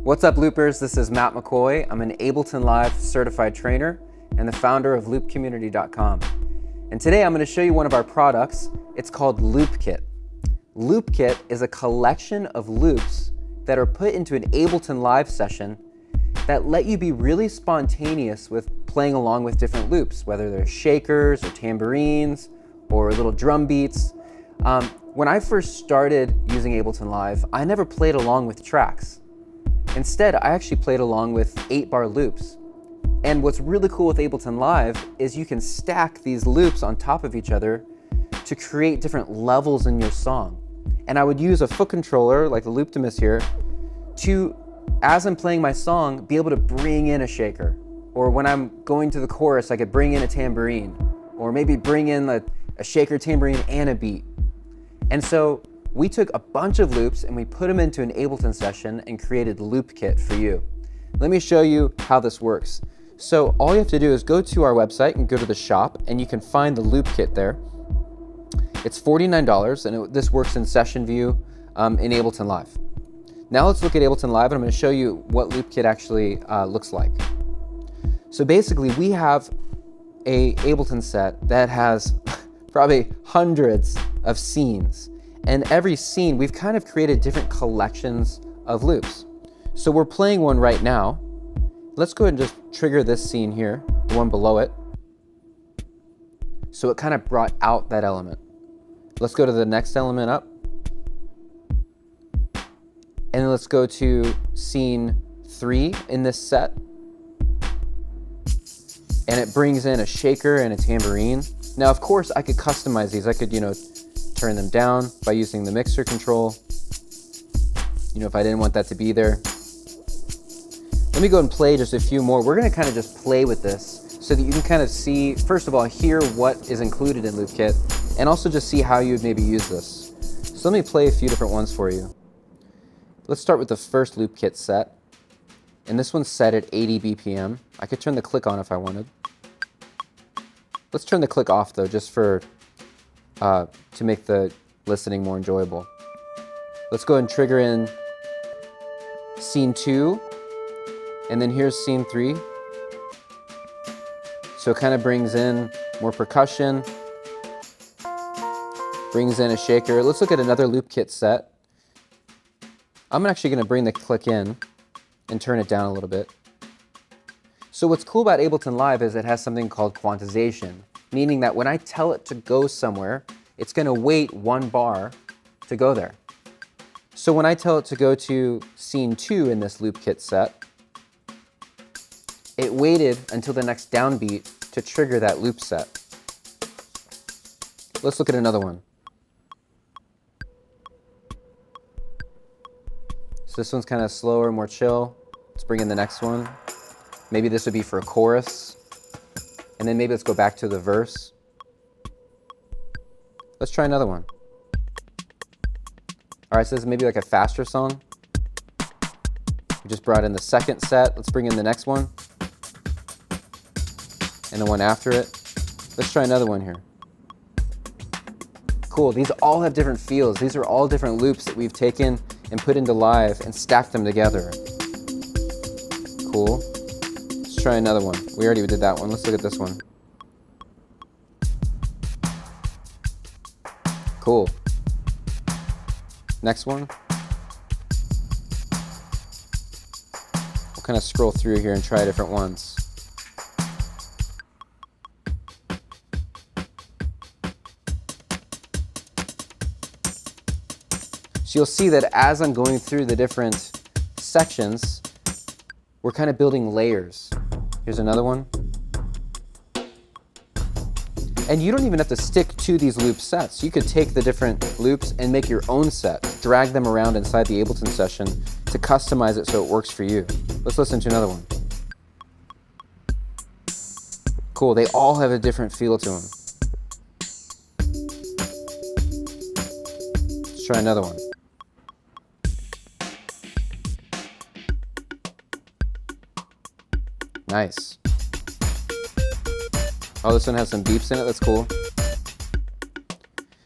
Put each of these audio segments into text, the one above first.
What's up, loopers? This is Matt McCoy. I'm an Ableton Live certified trainer and the founder of loopcommunity.com. And today I'm going to show you one of our products. It's called LoopKit. LoopKit is a collection of loops that are put into an Ableton Live session that let you be really spontaneous with playing along with different loops, whether they're shakers or tambourines or little drum beats. When I first started using Ableton Live, I never played along with tracks. Instead, I actually played along with 8-bar loops. And what's really cool with Ableton Live is you can stack these loops on top of each other to create different levels in your song. And I would use a foot controller, like the Looptimus here, to, as I'm playing my song, be able to bring in a shaker. Or when I'm going to the chorus, I could bring in a tambourine, or maybe bring in a shaker, tambourine, and a beat. And so we took a bunch of loops and we put them into an Ableton session and created LoopKit for you. Let me show you how this works. So all you have to do is go to our website and go to the shop, and you can find the LoopKit there. It's $49, and this works in Session View in Ableton Live. Now let's look at Ableton Live, and I'm going to show you what LoopKit actually looks like. So basically, we have a Ableton set that has probably hundreds of scenes. And every scene, we've kind of created different collections of loops. So we're playing one right now. Let's go ahead and just trigger this scene here, the one below it. So it kind of brought out that element. Let's go to the next element up. And then let's go to scene 3 in this set. And it brings in a shaker and a tambourine. Now, of course, I could customize these. I could, turn them down by using the mixer control. If I didn't want that to be there. Let me go and play just a few more. We're gonna kind of just play with this so that you can kind of see, first of all, hear what is included in LoopKit, and also just see how you would maybe use this. So let me play a few different ones for you. Let's start with the first LoopKit set. And this one's set at 80 BPM. I could turn the click on if I wanted. Let's turn the click off though, just for to make the listening more enjoyable. Let's go ahead and trigger in scene 2, and then here's scene 3. So it kind of brings in more percussion, brings in a shaker. Let's look at another LoopKit set. I'm actually going to bring the click in and turn it down a little bit. So what's cool about Ableton Live is it has something called quantization, meaning that when I tell it to go somewhere, it's going to wait 1 bar to go there. So when I tell it to go to scene 2 in this LoopKit set, it waited until the next downbeat to trigger that loop set. Let's look at another one. So this one's kind of slower, more chill. Let's bring in the next one. Maybe this would be for a chorus. And then maybe let's go back to the verse. Let's try another one. All right, so this is maybe like a faster song. We just brought in the second set. Let's bring in the next one. And the one after it. Let's try another one here. Cool, these all have different feels. These are all different loops that we've taken and put into Live and stacked them together. Cool. Let's try another one. We already did that one. Let's look at this one. Cool. Next one. We'll kind of scroll through here and try different ones. So you'll see that as I'm going through the different sections, we're kind of building layers. Here's another one. And you don't even have to stick to these loop sets. You could take the different loops and make your own set, drag them around inside the Ableton session to customize it so it works for you. Let's listen to another one. Cool, they all have a different feel to them. Let's try another one. Nice. Oh, this one has some beeps in it. That's cool.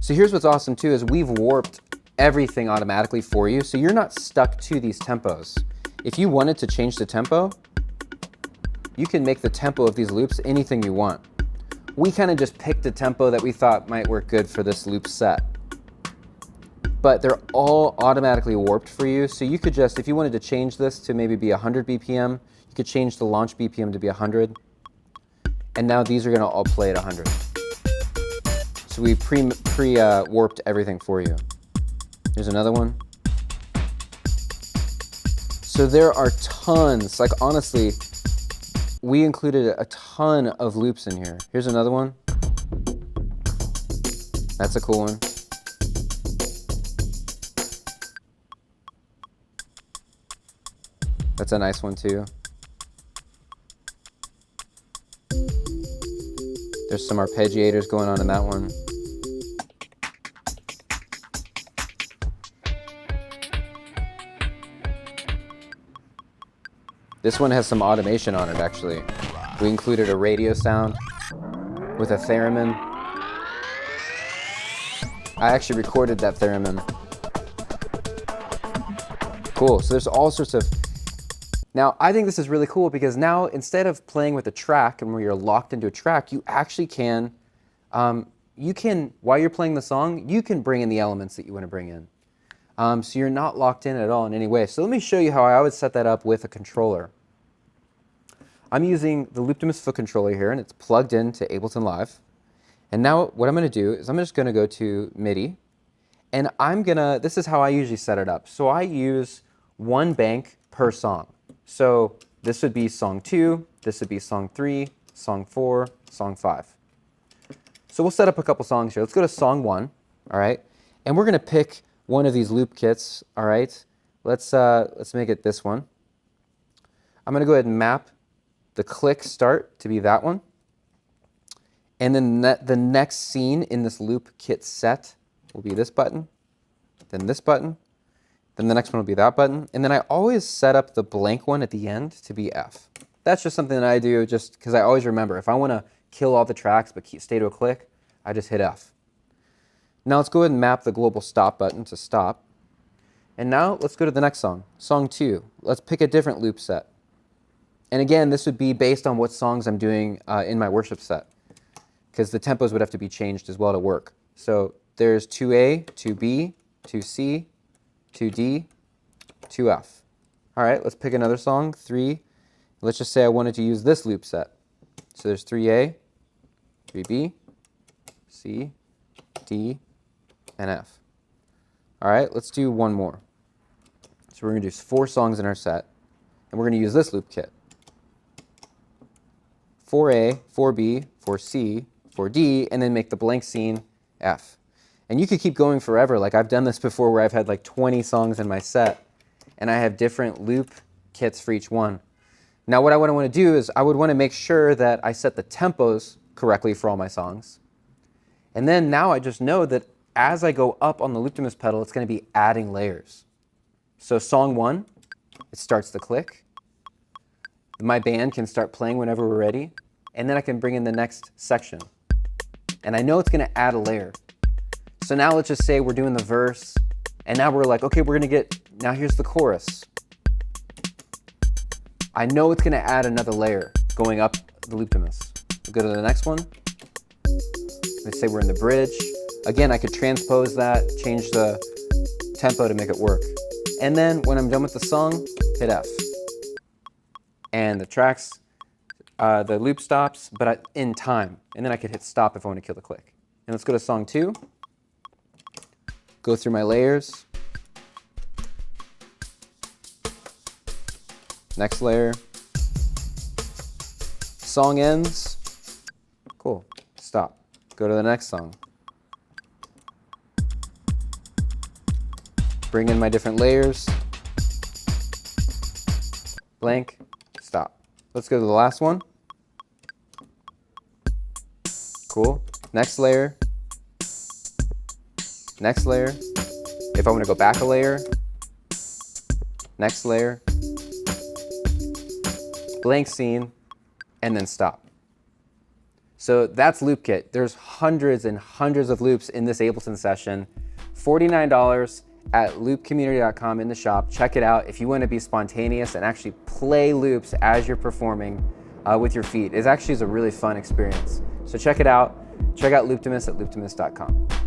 So here's what's awesome too, is we've warped everything automatically for you, so you're not stuck to these tempos. If you wanted to change the tempo, you can make the tempo of these loops anything you want. We kind of just picked a tempo that we thought might work good for this loop set. But they're all automatically warped for you, so you could just, if you wanted to change this to maybe be 100 BPM, you could change the launch BPM to be 100. And now these are going to all play at 100. So we warped everything for you. Here's another one. So there are tons, like honestly, we included a ton of loops in here. Here's another one. That's a cool one. That's a nice one too. There's some arpeggiators going on in that one. This one has some automation on it actually. We included a radio sound with a theremin. I actually recorded that theremin. Cool, so there's all sorts of. Now, I think this is really cool because now instead of playing with a track and where you're locked into a track, you actually can, while you're playing the song, you can bring in the elements that you want to bring in. So you're not locked in at all in any way. So let me show you how I would set that up with a controller. I'm using the Looptimus foot controller here, and it's plugged into Ableton Live. And now what I'm going to do is I'm just going to go to MIDI, and this is how I usually set it up. So I use one bank per song. So this would be song 2, this would be song 3, song 4, song 5. So we'll set up a couple songs here. Let's go to song 1, all right? And we're going to pick one of these loop kits, all right? Let's make it this one. I'm going to go ahead and map the click start to be that one. And then the next scene in this loop kit set will be this button, then this button, then the next one will be that button. And then I always set up the blank one at the end to be F. That's just something that I do just because I always remember. If I want to kill all the tracks but stay to a click, I just hit F. Now let's go ahead and map the global stop button to stop. And now let's go to the next song, song 2. Let's pick a different loop set. And again, this would be based on what songs I'm doing in my worship set, because the tempos would have to be changed as well to work. So there's 2A, 2B, 2C, 2D, 2F. All right, let's pick another song, 3. Let's just say I wanted to use this loop set. So there's 3A, 3B, C, D, and F. All right, let's do one more. So we're going to do 4 songs in our set, and we're going to use this loop kit. 4A, 4B, 4C, 4D, and then make the blank scene F. And you could keep going forever. Like I've done this before where I've had like 20 songs in my set, and I have different loop kits for each one. Now what I would want to do is I would want to make sure that I set the tempos correctly for all my songs. And then now I just know that as I go up on the Looptimus pedal, it's going to be adding layers. So song 1, it starts the click. My band can start playing whenever we're ready, and then I can bring in the next section. And I know it's going to add a layer. So now let's just say we're doing the verse, and now we're like, okay, now here's the chorus. I know it's going to add another layer going up the Looptimus. We'll go to the next one. Let's say we're in the bridge. Again, I could transpose that, change the tempo to make it work. And then when I'm done with the song, hit F. And the tracks, the loop stops, but in time. And then I could hit stop if I want to kill the click. And let's go to song 2. Go through my layers. Next layer. Song ends. Cool. Stop. Go to the next song. Bring in my different layers. Blank. Stop. Let's go to the last one. Cool. Next layer. Next layer. If I want to go back a layer. Next layer. Blank scene. And then stop. So that's LoopKit. There's hundreds and hundreds of loops in this Ableton session. $49, at loopcommunity.com in the shop. Check it out if you want to be spontaneous and actually play loops as you're performing with your feet. It actually is a really fun experience. So check it out. Check out Looptimus at looptimus.com.